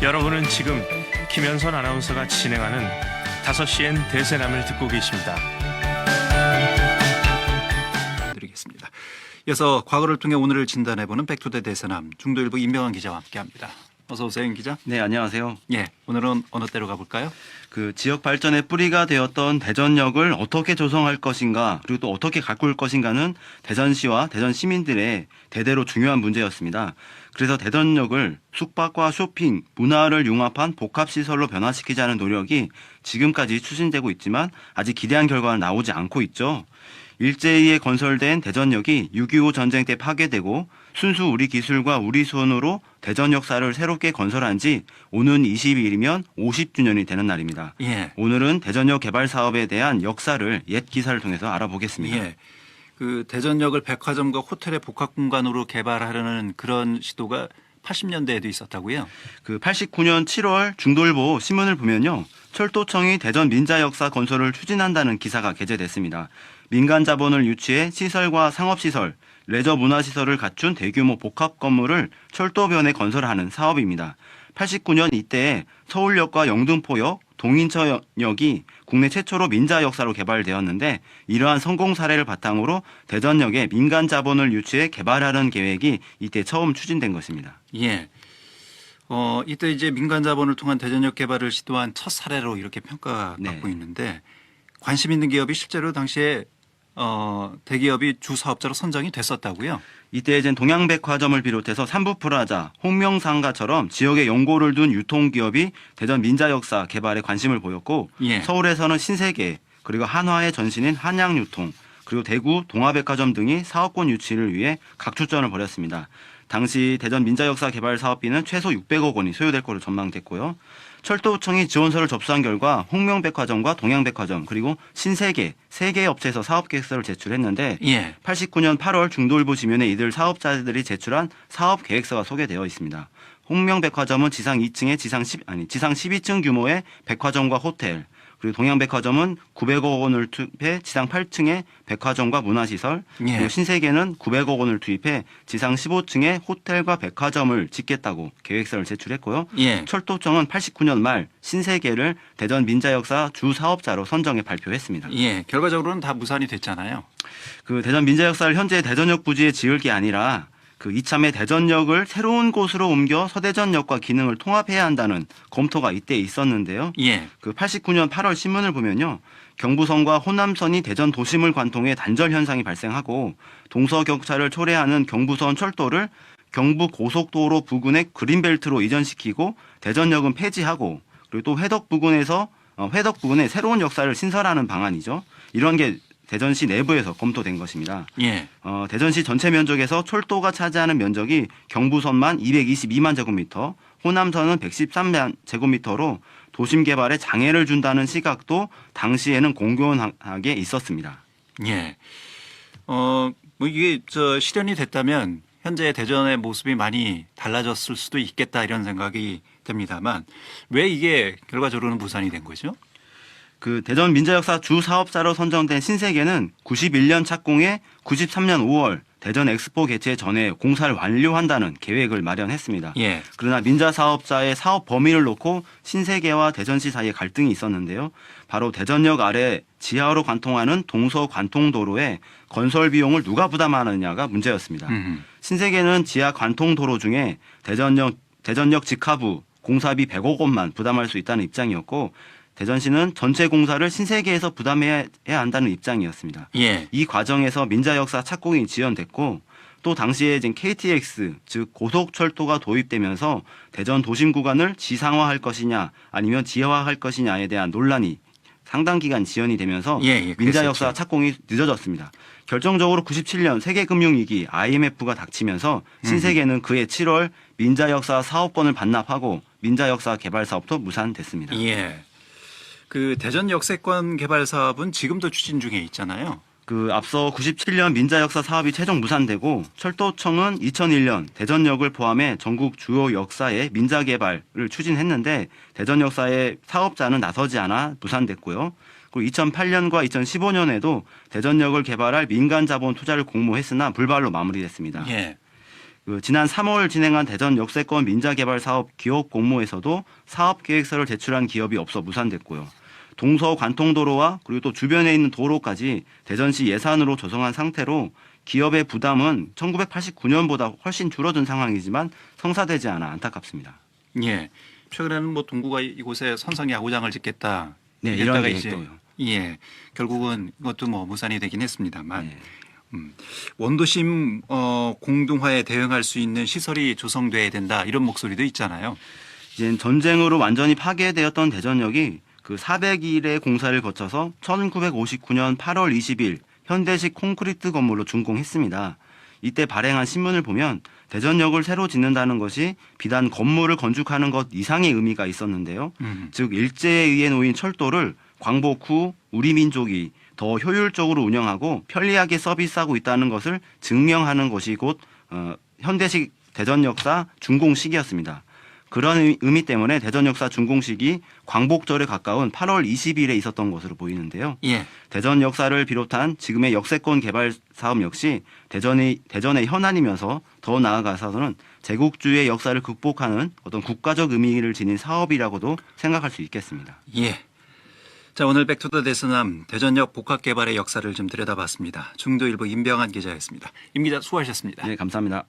여러분은 지금 김현선 아나운서가 진행하는 5시엔 대세남을 듣고 계십니다. 드리겠습니다. 이어서 과거를 통해 오늘을 진단해보는 백투더 대세남 중도일보 임병환 기자와 함께합니다. 어서 오세요, 임 기자. 네, 안녕하세요. 예, 오늘은 어느 때로 가볼까요? 그 지역 발전의 뿌리가 되었던 대전역을 어떻게 조성할 것인가, 그리고 또 어떻게 가꿀 것인가는 대전시와 대전 시민들의 대대로 중요한 문제였습니다. 그래서 대전역을 숙박과 쇼핑, 문화를 융합한 복합시설로 변화시키자는 노력이 지금까지 추진되고 있지만 아직 기대한 결과는 나오지 않고 있죠. 일제히에 건설된 대전역이 6.25 전쟁 때 파괴되고 순수 우리 기술과 우리 손으로 대전 역사를 새롭게 건설한 지 오는 22일이면 50주년이 되는 날입니다. 예. 오늘은 대전역 개발 사업에 대한 역사를 옛 기사를 통해서 알아보겠습니다. 예. 그 대전역을 백화점과 호텔의 복합 공간으로 개발하려는 그런 시도가 80년대에도 있었다고요? 그 89년 7월 중도일보 신문을 보면요. 철도청이 대전 민자역사 건설을 추진한다는 기사가 게재됐습니다. 민간 자본을 유치해 시설과 상업시설, 레저 문화시설을 갖춘 대규모 복합 건물을 철도변에 건설하는 사업입니다. 89년 이때에 서울역과 영등포역, 동인천역이 국내 최초로 민자 역사로 개발되었는데 이러한 성공 사례를 바탕으로 대전역에 민간 자본을 유치해 개발하는 계획이 이때 처음 추진된 것입니다. 예. 이때 이제 민간 자본을 통한 대전역 개발을 시도한 첫 사례로 이렇게 평가받고 네. 있는데 관심 있는 기업이 실제로 당시에 대기업이 주 사업자로 선정이 됐었다고요? 이때 이제 동양백화점을 비롯해서 삼부프라자, 홍명상가처럼 지역에 연고를 둔 유통기업이 대전 민자역사 개발에 관심을 보였고 예. 서울에서는 신세계 그리고 한화의 전신인 한양유통 그리고 대구 동아백화점 등이 사업권 유치를 위해 각출전을 벌였습니다. 당시 대전 민자역사 개발 사업비는 최소 600억 원이 소요될 것으로 전망됐고요. 철도청이 지원서를 접수한 결과 홍명백화점과 동양백화점 그리고 신세계 세 개의 업체에서 사업계획서를 제출했는데 예. 89년 8월 중도일보 지면에 이들 사업자들이 제출한 사업계획서가 소개되어 있습니다. 홍명백화점은 지상 2층에 지상 12층 규모의 백화점과 호텔 그리고 동양백화점은 900억 원을 투입해 지상 8층에 백화점과 문화시설 예. 그리고 신세계는 900억 원을 투입해 지상 15층에 호텔과 백화점을 짓겠다고 계획서를 제출했고요. 예. 철도청은 89년 말 신세계를 대전 민자역사 주 사업자로 선정해 발표했습니다. 예. 결과적으로는 다 무산이 됐잖아요. 그 대전 민자역사를 현재 대전역 부지에 지을 게 아니라 그 이참에 대전역을 새로운 곳으로 옮겨 서대전역과 기능을 통합해야 한다는 검토가 이때 있었는데요. 예. 그 89년 8월 신문을 보면요. 경부선과 호남선이 대전 도심을 관통해 단절 현상이 발생하고 동서격차를 초래하는 경부선 철도를 경부 고속도로 부근의 그린벨트로 이전시키고 대전역은 폐지하고 그리고 또 회덕 부근에 새로운 역사를 신설하는 방안이죠. 이런 게 대전시 내부에서 검토된 것입니다. 예. 대전시 전체 면적에서 철도가 차지하는 면적이 경부선만 222만 제곱미터, 호남선은 113만 제곱미터로 도심 개발에 장애를 준다는 시각도 당시에는 공공하게 있었습니다. 예. 뭐 이게 실현이 됐다면 현재 대전의 모습이 많이 달라졌을 수도 있겠다 이런 생각이 됩니다만 왜 이게 결과적으로는 무산이 된 거죠? 그 대전 민자역사 주 사업자로 선정된 신세계는 91년 착공해 93년 5월 대전 엑스포 개최 전에 공사를 완료한다는 계획을 마련했습니다. 예. 그러나 민자 사업자의 사업 범위를 놓고 신세계와 대전시 사이에 갈등이 있었는데요. 바로 대전역 아래 지하로 관통하는 동서관통도로의 건설 비용을 누가 부담하느냐가 문제였습니다. 신세계는 지하 관통도로 중에 대전역 직하부 공사비 100억 원만 부담할 수 있다는 입장이었고 대전시는 전체 공사를 신세계에서 부담해야 한다는 입장이었습니다. 예. 이 과정에서 민자역사 착공이 지연됐고 또 당시에 지금 KTX 즉 고속철도가 도입되면서 대전 도심 구간을 지상화할 것이냐 아니면 지하화할 것이냐에 대한 논란이 상당 기간 지연이 되면서 민자역사 착공이 늦어졌습니다. 결정적으로 97년 세계금융위기 IMF가 닥치면서 신세계는 그해 7월 민자역사 사업권을 반납하고 민자역사 개발 사업도 무산됐습니다. 예. 그 대전 역세권 개발 사업은 지금도 추진 중에 있잖아요. 그 앞서 97년 민자역사 사업이 최종 무산되고 철도청은 2001년 대전역을 포함해 전국 주요 역사의 민자 개발을 추진했는데 대전 역사의 사업자는 나서지 않아 무산됐고요. 그리고 2008년과 2015년에도 대전역을 개발할 민간 자본 투자를 공모했으나 불발로 마무리됐습니다. 예. 지난 3월 진행한 대전 역세권 민자개발 사업 기업 공모에서도 사업 계획서를 제출한 기업이 없어 무산됐고요. 동서 관통도로와 그리고 또 주변에 있는 도로까지 대전시 예산으로 조성한 상태로 기업의 부담은 1989년보다 훨씬 줄어든 상황이지만 성사되지 않아 안타깝습니다. 예. 최근에는 뭐 동구가 이곳에 선상 야구장을 짓겠다. 네, 이런 이랬다가 이제 계획도요. 예. 결국은 이것도 뭐 무산이 되긴 했습니다만 네. 원도심 공동화에 대응할 수 있는 시설이 조성돼야 된다 이런 목소리도 있잖아요. 이제 전쟁으로 완전히 파괴되었던 대전역이 그 400일의 공사를 거쳐서 1959년 8월 20일 현대식 콘크리트 건물로 준공했습니다. 이때 발행한 신문을 보면 대전역을 새로 짓는다는 것이 비단 건물을 건축하는 것 이상의 의미가 있었는데요. 즉 일제에 의해 놓인 철도를 광복 후 우리 민족이 더 효율적으로 운영하고 편리하게 서비스하고 있다는 것을 증명하는 것이 곧 현대식 대전 역사 준공식이었습니다. 그런 의미 때문에 대전 역사 준공식이 광복절에 가까운 8월 20일에 있었던 것으로 보이는데요. 예. 대전 역사를 비롯한 지금의 역세권 개발 사업 역시 대전의 현안이면서 더 나아가서는 제국주의의 역사를 극복하는 어떤 국가적 의미를 지닌 사업이라고도 생각할 수 있겠습니다. 예. 자, 오늘 백투더 대서남 대전역 복합 개발의 역사를 좀 들여다봤습니다. 중도일보 임병환 기자였습니다. 임 기자 수고하셨습니다. 네, 감사합니다.